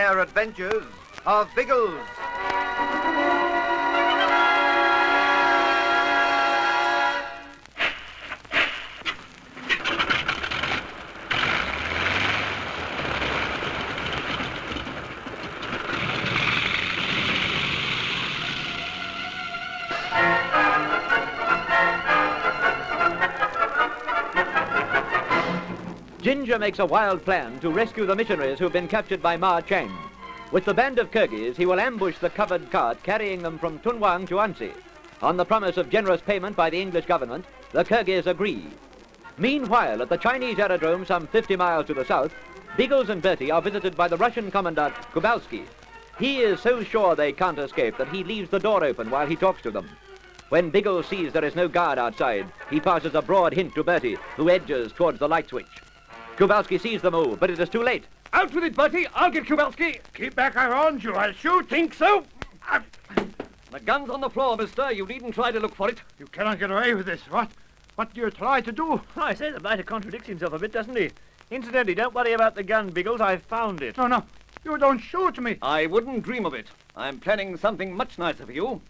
rare adventures of Biggles. Ginger makes a wild plan to rescue the missionaries who've been captured by Ma Chang. With the band of Kirghiz, he will ambush the covered cart carrying them from Tunwang to Ansi. On the promise of generous payment by the English government, the Kirghiz agree. Meanwhile, at the Chinese aerodrome some 50 miles to the south, Biggles and Bertie are visited by the Russian commandant, Kovalsky. He is so sure they can't escape that he leaves the door open while he talks to them. When Biggles sees there is no guard outside, he passes a broad hint to Bertie, who edges towards the light switch. Kovalsky sees the move, but it is too late. Out with it, Bertie. I'll get Kovalsky. Keep back, I warned you. I'll shoot. Think so? The gun's on the floor, mister. You needn't try to look for it. You cannot get away with this. What do you try to do? I say the blighter contradicts himself a bit, doesn't he? Incidentally, don't worry about the gun, Biggles. I found it. No. You don't shoot me. I wouldn't dream of it. I'm planning something much nicer for you.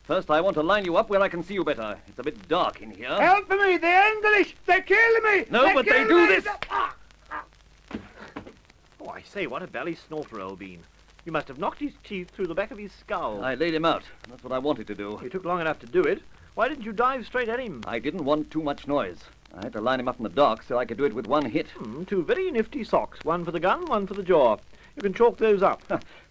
First, I want to line you up where I can see you better. It's a bit dark in here. Help me! The English! They kill me! No, but they do this. Oh, I say, what a bally snorter, old bean. You must have knocked his teeth through the back of his skull. I laid him out. That's what I wanted to do. You took long enough to do it. Why didn't you dive straight at him? I didn't want too much noise. I had to line him up in the dark so I could do it with one hit. Two very nifty socks. One for the gun, one for the jaw. You can chalk those up.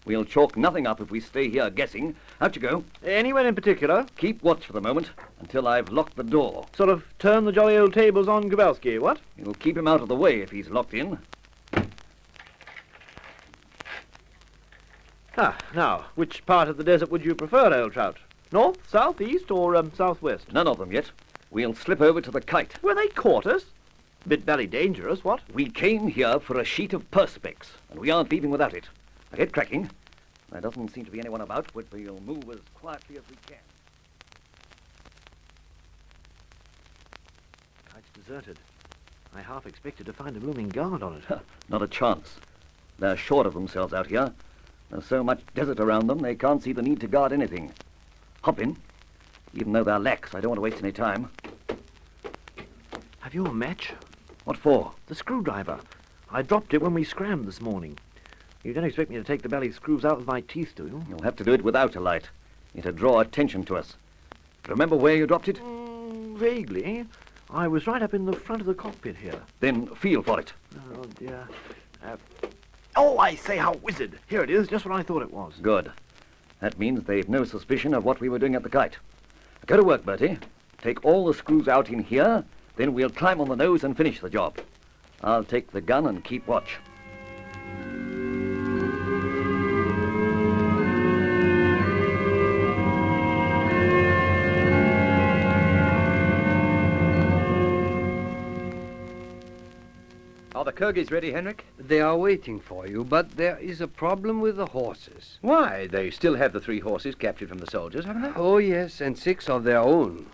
We'll chalk nothing up if we stay here guessing. Out you go. Anywhere in particular? Keep watch for the moment until I've locked the door. Sort of turn the jolly old tables on Kovalsky, what? You'll keep him out of the way if he's locked in. Now, which part of the desert would you prefer, old trout? North, south, east, or southwest? None of them yet. We'll slip over to the kite. Well, they caught us. Bit bally dangerous, what? We came here for a sheet of perspex, and we aren't leaving without it. Now get cracking. There doesn't seem to be anyone about, but we'll move as quietly as we can. Kite's deserted. I half expected to find a blooming guard on it. Not a chance. They're short of themselves out here. There's so much desert around them, they can't see the need to guard anything. Hop in. Even though they're lax, I don't want to waste any time. Have you a match? What for? The screwdriver. I dropped it when we scrammed this morning. You don't expect me to take the belly screws out with my teeth, do you? You'll have to do it without a light. It'll draw attention to us. Remember where you dropped it? Vaguely. I was right up in the front of the cockpit here. Then feel for it. Oh, dear. Oh, I say, how wizard. Here it is, just what I thought it was. Good. That means they've no suspicion of what we were doing at the kite. Go to work, Bertie. Take all the screws out in here, then we'll climb on the nose and finish the job. I'll take the gun and keep watch. Are the Kirghiz ready, Henrik? They are waiting for you, but there is a problem with the horses. Why? They still have the 3 horses captured from the soldiers, haven't they? Oh, yes, and 6 of their own.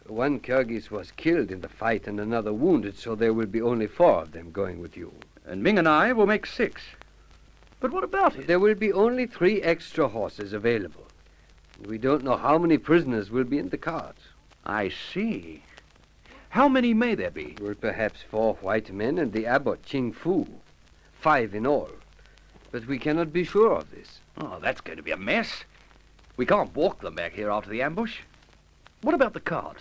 One Kirghiz was killed in the fight and another wounded, so there will be only 4 of them going with you. And Ming and I will make 6. But what about it? There will be only 3 extra horses available. We don't know how many prisoners will be in the carts. I see. How many may there be? Well, perhaps 4 white men and the abbot Ching Fu. 5 in all. But we cannot be sure of this. Oh, that's going to be a mess. We can't walk them back here after the ambush. What about the cart?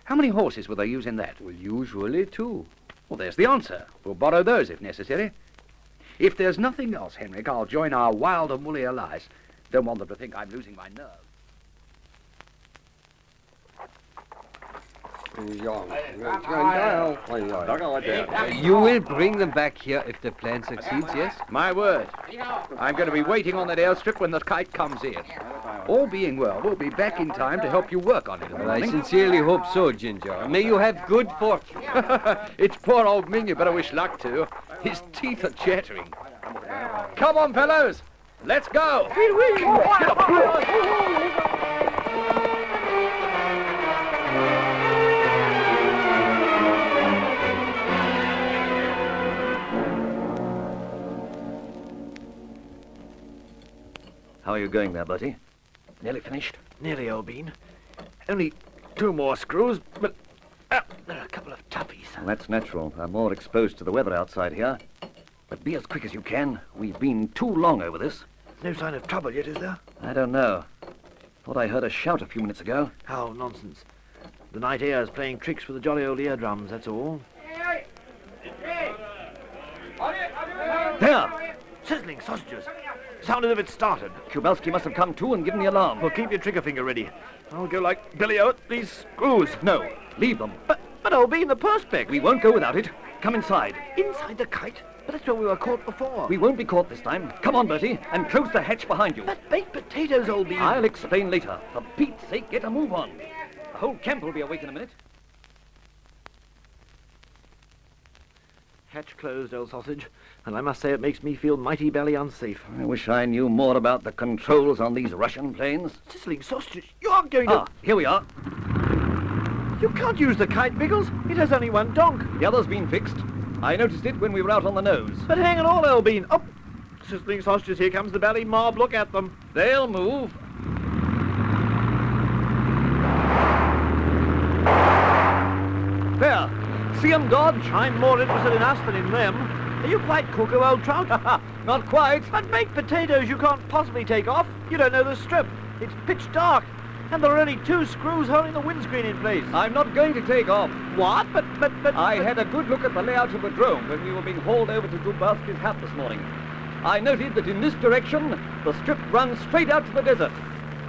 How many horses will they use in that? Well, usually 2. Well, there's the answer. We'll borrow those if necessary. If there's nothing else, Henrik, I'll join our wild and woolly allies. Don't want them to think I'm losing my nerve. You will bring them back here if the plan succeeds, yes? My word. I'm going to be waiting on that airstrip when the kite comes in. All being well, we'll be back in time to help you work on it in the Well, I morning. sincerely hope so, Ginger. May you have good fortune. It's poor old Ming you better wish luck to. His teeth are chattering. Come on, fellows. Let's go. are you going there, Bertie? Nearly finished? Nearly, old bean. Only 2 more screws, but there are a couple of toughies. Well, that's natural. I'm more exposed to the weather outside here. But be as quick as you can. We've been too long over this. No sign of trouble yet, is there? I don't know. Thought I heard a shout a few minutes ago. How nonsense. The night air's playing tricks with the jolly old eardrums, that's all. There! Sizzling sausages. Sounded as if it started. Kubalski must have come to and given the alarm. Well, keep your trigger finger ready. I'll go like Billy out these screws. No, leave them. But old bean, the perspex. We won't go without it. Come inside. Inside the kite? But that's where we were caught before. We won't be caught this time. Come on, Bertie, and close the hatch behind you. But baked potatoes, old bean. I'll explain later. For Pete's sake, get a move on. The whole camp will be awake in a minute. Hatch closed, old sausage. And I must say it makes me feel mighty belly unsafe. I wish I knew more about the controls on these Russian planes. Sizzling sausages, you aren't going to... Ah, here we are. You can't use the kite, Biggles. It has only one donk. The other's been fixed. I noticed it when we were out on the nose. But hang it all, old bean. Oh, sizzling sausages, here comes the belly mob. Look at them. They'll move. There. See 'em dodge? I'm more interested in us than in them. Are you quite cuckoo, old trout? Not quite. But baked potatoes you can't possibly take off. You don't know the strip. It's pitch dark. And there are only 2 screws holding the windscreen in place. I'm not going to take off. What? But... I had a good look at the layout of the drone when we were being hauled over to Kubalski's hat this morning. I noted that in this direction, the strip runs straight out to the desert.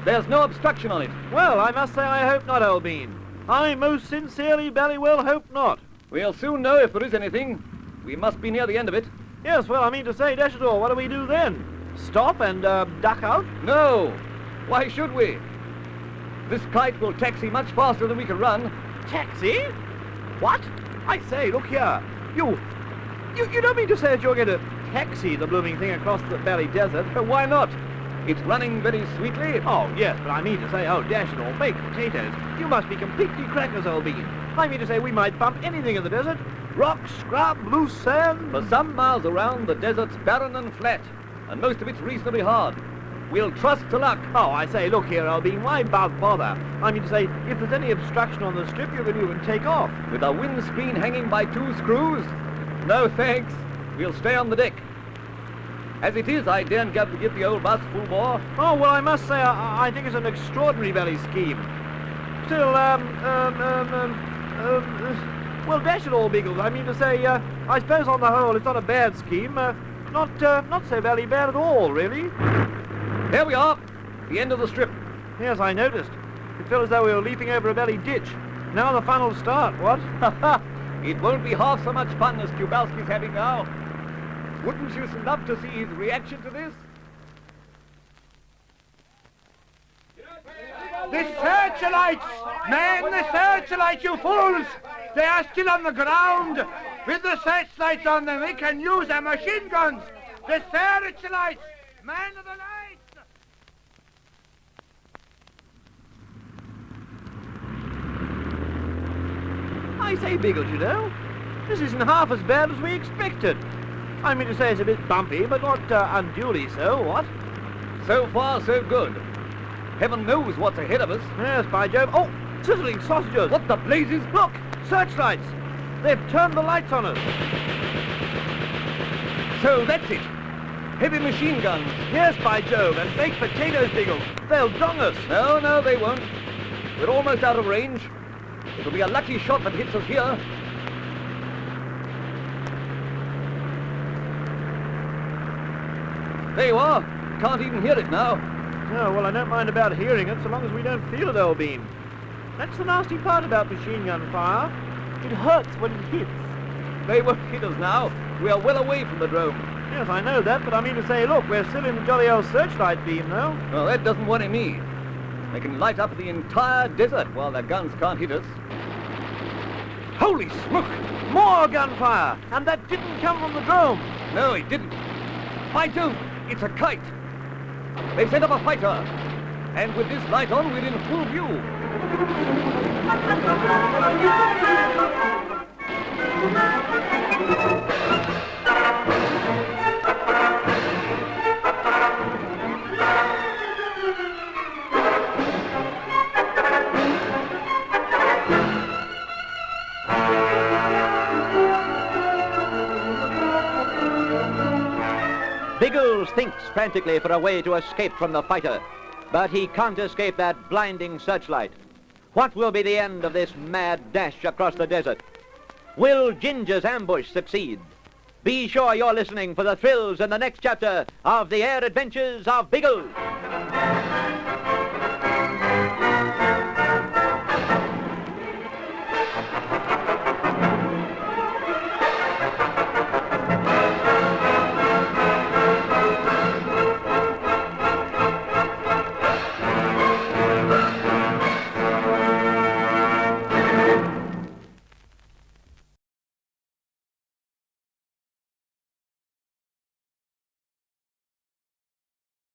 There's no obstruction on it. Well, I must say I hope not, old bean. I most sincerely, belly well hope not. We'll soon know if there is anything. We must be near the end of it. Yes, well, I mean to say, Deschador, what do we do then? Stop and, duck out? No. Why should we? This kite will taxi much faster than we can run. Taxi? What? I say, look here. You don't mean to say that you're going to taxi the blooming thing across the Valley Desert? But why not? It's running very sweetly. Oh, yes, but I mean to say, oh, dash it all, baked potatoes. You must be completely crackers, old bean. I mean to say we might bump anything in the desert. Rocks, scrub, loose sand. For some miles around, the desert's barren and flat, and most of it's reasonably hard. We'll trust to luck. Oh, I say, look here, old bean, why bother? I mean to say, if there's any obstruction on the strip, you can even take off. With a windscreen hanging by 2 screws? No thanks. We'll stay on the deck. As it is, I daren't give the old bus full bore. Oh, well, I must say, I think it's an extraordinary belly scheme. Still, well, dash it all, Biggles. I mean to say, I suppose on the whole it's not a bad scheme. Not so very bad at all, really. There we are, the end of the strip. Yes, I noticed. It felt as though we were leaping over a belly ditch. Now the fun will start, what? It won't be half so much fun as Kubalski's having now. Wouldn't you love to see his reaction to this? The searchlights! Man, the searchlights, you fools! They are still on the ground. With the searchlights on them, we can use our machine guns. The searchlights! Man of the lights! I say, Biggles, you know, this isn't half as bad as we expected. I mean to say it's a bit bumpy, but not unduly so, what? So far, so good. Heaven knows what's ahead of us. Yes, by Jove. Oh, sizzling sausages. What the blazes? Look, searchlights. They've turned the lights on us. So that's it. Heavy machine guns. Yes, by Jove, and baked potatoes, Biggles. They'll dong us. No, they won't. We're almost out of range. It'll be a lucky shot that hits us here. There you are. Can't even hear it now. No, well, I don't mind about hearing it, so long as we don't feel it, old bean. That's the nasty part about machine gun fire. It hurts when it hits. They won't hit us now. We are well away from the drone. Yes, I know that, but I mean to say, look, we're still in the jolly old searchlight beam, though. Well, that doesn't worry me. They can light up the entire desert while their guns can't hit us. Holy smoke! More gunfire! And that didn't come from the drone. No, it didn't. By Jove, it's a kite. They've sent up a fighter. And with this light on, we're in full view. thinks frantically for a way to escape from the fighter. But he can't escape that blinding searchlight. What will be the end of this mad dash across the desert? Will Ginger's ambush succeed? Be sure you're listening for the thrills in the next chapter of The Air Adventures of Biggles.